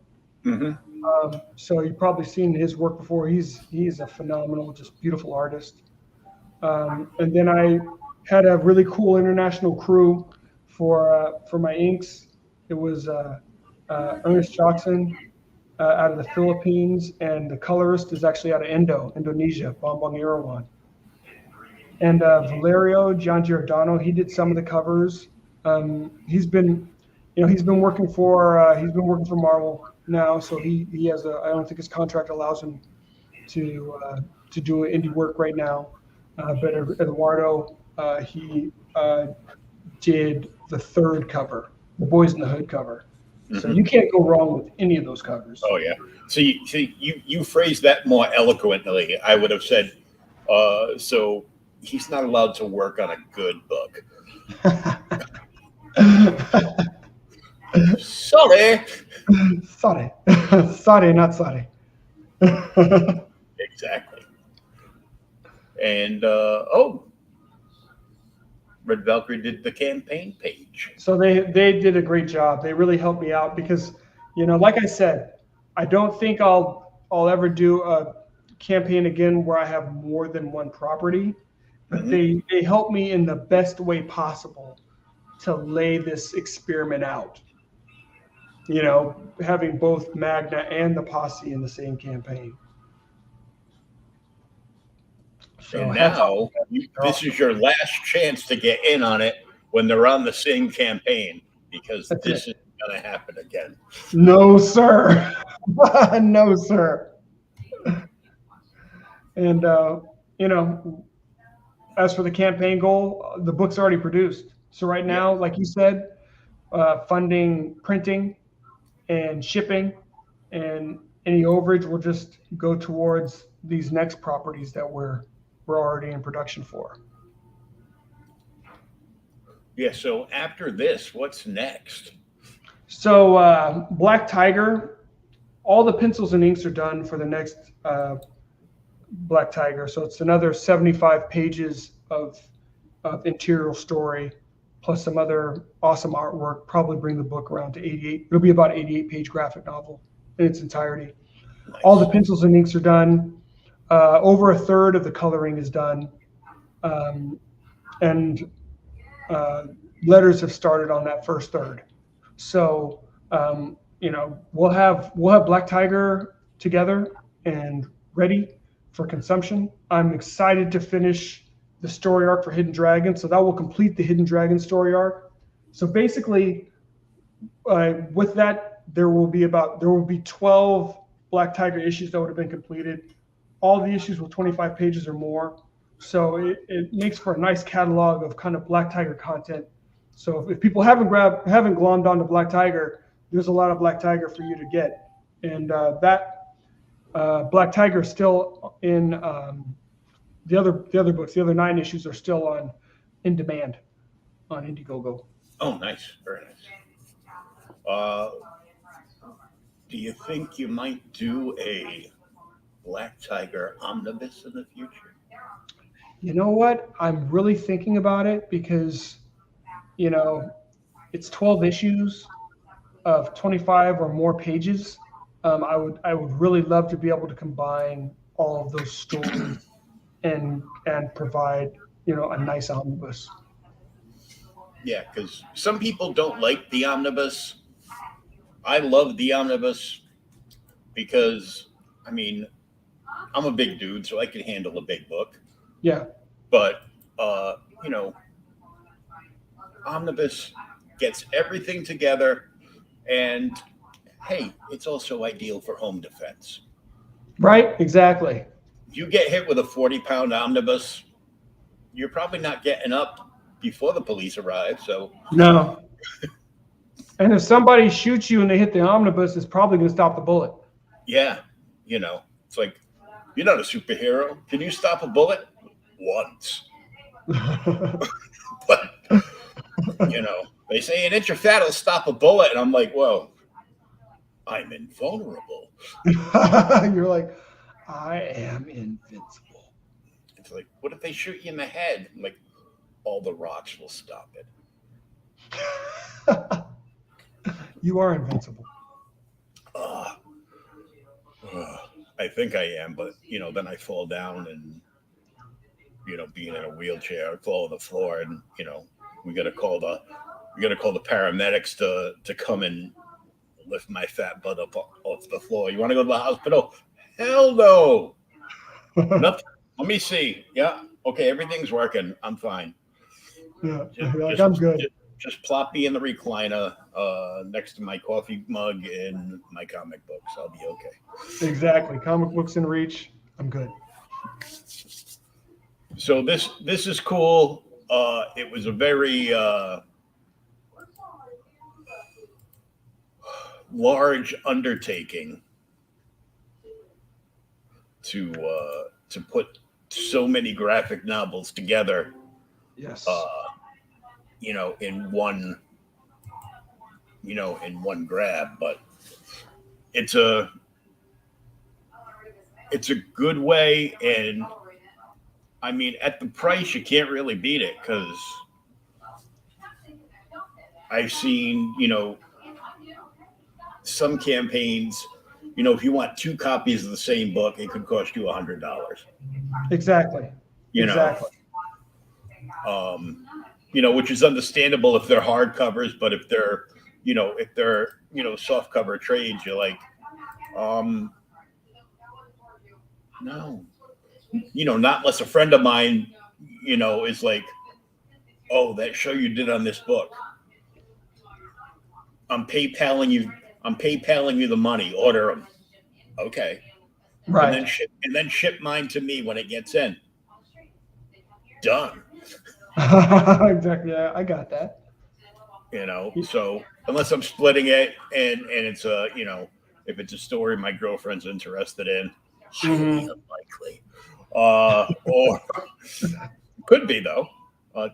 So you've probably seen his work before. He's a phenomenal, just beautiful artist. And then I had a really cool international crew for my inks. It was Ernest Jackson, out of the Philippines, and the colorist is actually out of Indonesia, Bambang Irawan. And Valerio Giangiordano, he did some of the covers. He's been working for Marvel now, so he has I don't think his contract allows him to do indie work right now. But Eduardo, he did the third cover, the Boys in the Hood cover. So you can't go wrong with any of those covers. Oh yeah. So you phrased that more eloquently. I would have said, so he's not allowed to work on a good book. Sorry. Sorry, not sorry. Exactly. And Red Valkyrie did the campaign page. So they did a great job. They really helped me out because, like I said, I don't think I'll ever do a campaign again where I have more than one property. But they helped me in the best way possible to lay this experiment out. Having both Magna and the Posse in the same campaign. So and now this is your last chance to get in on it when they're on the same campaign, because this is going to happen again. No, sir. No, sir. And, as for the campaign goal, the book's already produced. So right now, like you said, funding printing and shipping and any overage will just go towards these next properties that we're already in production for. Yeah, so after this, what's next? So Black Tiger, all the pencils and inks are done for the next Black Tiger. So it's another 75 pages of interior story, plus some other awesome artwork, probably bring the book around to 88. It'll be about an 88-page graphic novel in its entirety. Nice. All the pencils and inks are done. Over a third of the coloring is done. And letters have started on that first third. So, we'll have Black Tiger together and ready for consumption. I'm excited to finish the story arc for Hidden Dragon. So that will complete the Hidden Dragon story arc. So basically, with that, there will be 12 Black Tiger issues that would have been completed. All the issues with 25 pages or more. So it makes for a nice catalog of kind of Black Tiger content. So if people haven't glommed onto Black Tiger, there's a lot of Black Tiger for you to get. And that Black Tiger is still in the other books. The other 9 issues are still in demand on Indiegogo. Oh, nice, very nice. Do you think you might do a Black Tiger Omnibus in the future? You know what? I'm really thinking about it because, it's 12 issues of 25 or more pages. I would really love to be able to combine all of those stories and provide, a nice omnibus. Yeah, because some people don't like the omnibus. I love the omnibus because, I'm a big dude, so I can handle a big book. Yeah. But, omnibus gets everything together, and, hey, it's also ideal for home defense. Right, exactly. If you get hit with a 40-pound omnibus, you're probably not getting up before the police arrive, so... No. And if somebody shoots you and they hit the omnibus, it's probably going to stop the bullet. Yeah, it's like, you're not a superhero. Can you stop a bullet? Once. But, they say an inch of fat will stop a bullet, and I'm like, whoa, I'm invulnerable. You're like, I am invincible. It's like, what if they shoot you in the head? I'm like, all the rocks will stop it. You are invincible. I think I am, but then I fall down and being in a wheelchair, I fall on the floor, and we gotta call the paramedics to come and lift my fat butt up off the floor. You want to go to the hospital? Hell no. Nothing. Let me see. Yeah. Okay. Everything's working. I'm fine. Yeah. Like, I'm good. Just plop me in the recliner next to my coffee mug and my comic books. I'll be okay. Exactly. Comic books in reach. I'm good. So this is cool. It was a very large undertaking to put so many graphic novels together. Yes. In one grab, but it's a good way, and I mean, at the price, you can't really beat it, because I've seen, some campaigns, if you want 2 copies of the same book, it could cost you $100. Exactly. Exactly. Which is understandable if they're hardcovers, but if they're soft cover trades, you're like, no, not unless a friend of mine, is like, oh, that show you did on this book, I'm PayPaling you the money, order them. Okay. Right. And then ship mine to me when it gets in. Done. Exactly. Yeah, I got that. So unless I'm splitting it and it's if it's a story my girlfriend's interested in, highly unlikely. Or could be, though.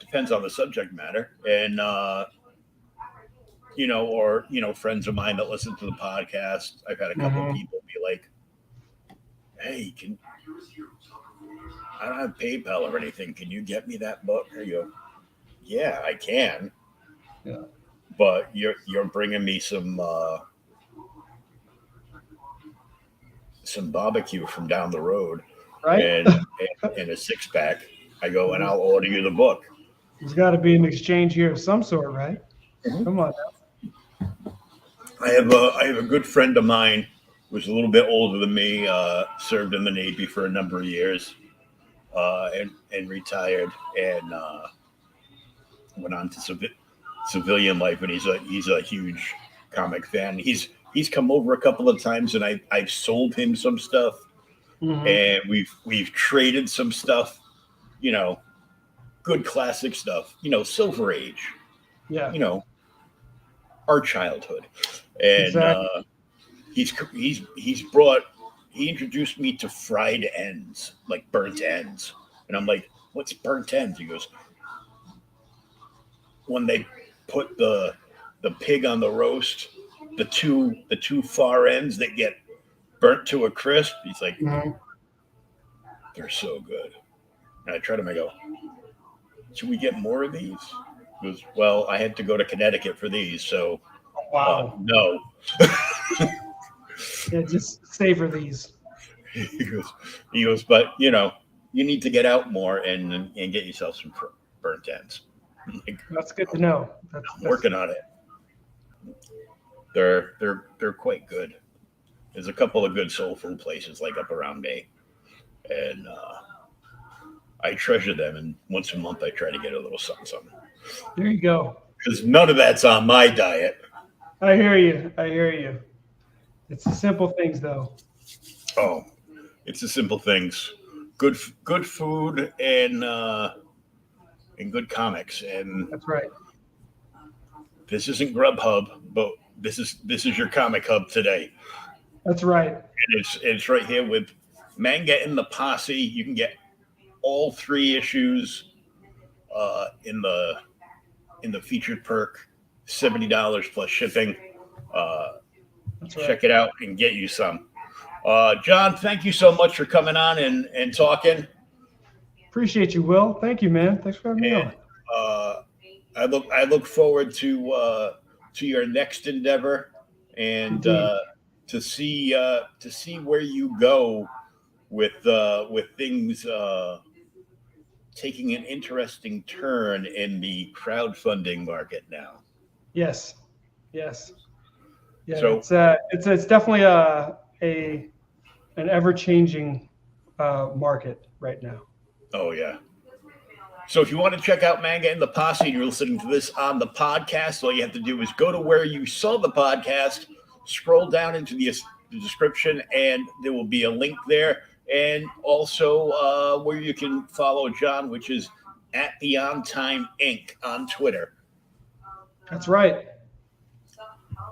Depends on the subject matter. And friends of mine that listen to the podcast. I've had a couple of people be like, hey, I don't have PayPal or anything. Can you get me that book? I go, yeah, I can. Yeah. But you're bringing me some barbecue from down the road, right? And a 6-pack. I go, and I'll order you the book. There's got to be an exchange here of some sort, right? Mm-hmm. Come on. I have a good friend of mine who's a little bit older than me, served in the Navy for a number of years, and retired, and went on to civilian life. And he's a huge comic fan. He's come over a couple of times, and I've sold him some stuff, and we've traded some stuff, good classic stuff, Silver Age, our childhood. And exactly. He introduced me to fried ends, like burnt ends. And I'm like, what's burnt ends? He goes, when they put the pig on the roast, the two far ends that get burnt to a crisp. He's like, they're so good. And I try to go, should we get more of these? He goes, well, I had to go to Connecticut for these, so no. Yeah, just savor these. He goes, but you need to get out more and get yourself some burnt ends. Like, that's good to know. I'm working on it. They're quite good. There's a couple of good soul food places like up around me, and I treasure them. And once a month, I try to get a little something. There you go. Because none of that's on my diet. I hear you. It's the simple things, though. Oh, it's the simple things. Good food and good comics. And that's right. This isn't Grubhub, but this is your comic hub today. That's right. And it's right here with Manga in the Posse. You can get all 3 issues in the featured perk, $70 plus shipping. That's right. Check it out and get you some. John, thank you so much for coming on and talking. Appreciate you, Will. Thank you, man. Thanks for having me on. I look forward to your next endeavor and to see where you go with things taking an interesting turn in the crowdfunding market now. Yes. Yeah, So it's definitely an ever changing market right now. oh yeah. So if you want to check out Manga and the Posse and you're listening to this on the podcast, all you have to do is go to where you saw the podcast, scroll down into the description, and there will be a link there. And also where you can follow John, which is at Beyond Time Inc. on Twitter. That's right.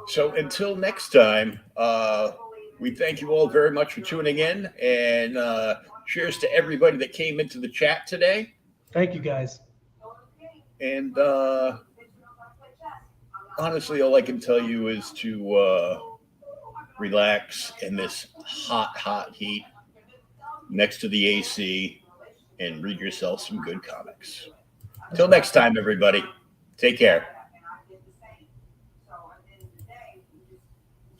So until next time, we thank you all very much for tuning in. And cheers to everybody that came into the chat today. Thank you, guys. And honestly, all I can tell you is to relax in this hot heat next to the AC and read yourself some good comics. Until next time, everybody, take care.